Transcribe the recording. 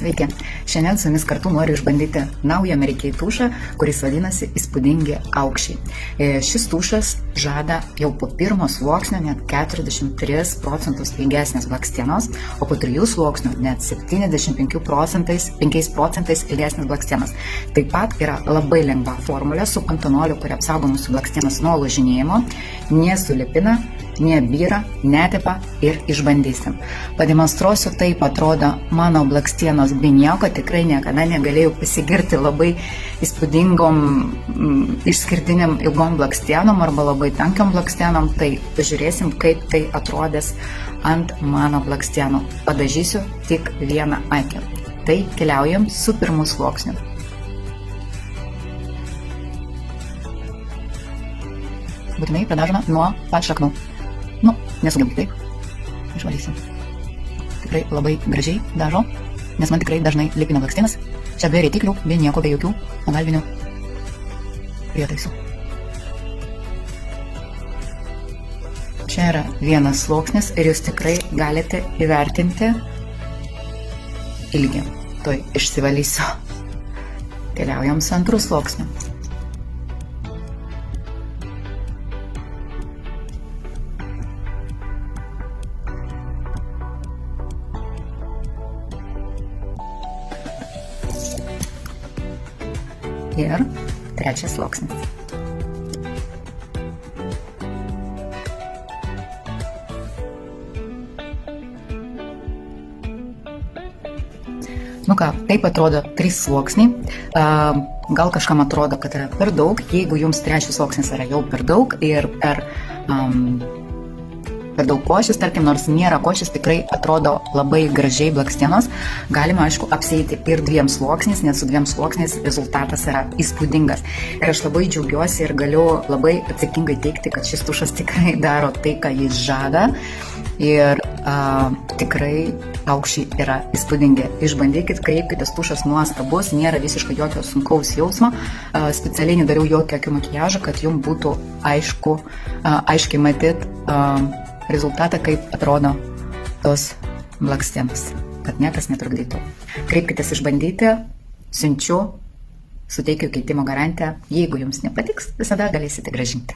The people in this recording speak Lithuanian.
Sveiki, šiandien su jumis kartu noriu išbandyti naują amerikiečių tušą, kuris vadinasi Įspūdingi aukščiai. Šis tušas žada jau po pirmo sluoksnio net 43% ilgesnės blakstienos, o po 3 sluoksnių net 75% ilgesnės blakstienos. Taip pat yra labai lengva formulė su pantenoliu, kuri apsaugo mūsų blakstienas nuo lūžinėjimo, nesulipina, nebyra, netepa ir išbandysim. Pademonstruosiu, taip atrodo mano blakstienos be nieko, tikrai niekada negalėjau pasigirti labai įspūdingom, išskirtiniam ilgom blakstienom arba labai tankiam blakstienom, tai pažiūrėsim, kaip tai atrodys ant mano blakstienų. Padažysiu tik vieną akį. Tai keliaujam su pirmu sluoksniu. Būtinai padažome nuo pat šaknų. Nesugebėk taip. Išvalysim. Tikrai labai gražiai dažo, nes man tikrai dažnai lipina blakstienas. Čia be rėtiklių, be nieko, be jokių pagalbinių prietaisų. Čia yra vienas sluoksnis ir jūs tikrai galite įvertinti ilgį. Tuoj išsivalysiu. Keliaujam su antru sluoksniu. Ir trečias sluoksnis. Taip atrodo 3 sluoksniai. Gal kažkam atrodo, kad yra per daug. Jeigu jums trečias sluoksnis yra jau per daug ir per daug košės, tarkim, nors nėra košės, tikrai atrodo labai gražiai blakstienos. Galima, aišku, apsieiti ir 2 sluoksniais, nes su 2 sluoksniais rezultatas yra įspūdingas. Ir aš labai džiaugiuosi ir galiu labai atsakingai teikti, kad šis tušas tikrai daro tai, ką jis žada. Ir tikrai aukščiai yra įspūdingi. Išbandykit, kreipkitės, tušas nuostabus, nėra visiškai jokio sunkaus jausmo. Specialiai nedariau jokio akių makiažo, kad jums būtų aiškiai matyt rezultatą, kaip atrodo tos blakstienos, kad niekas netrukdytų. Kreipkitės išbandyti, siunčiu, suteikiu keitimo garantiją. Jeigu jums nepatiks, visada galėsite grąžinti.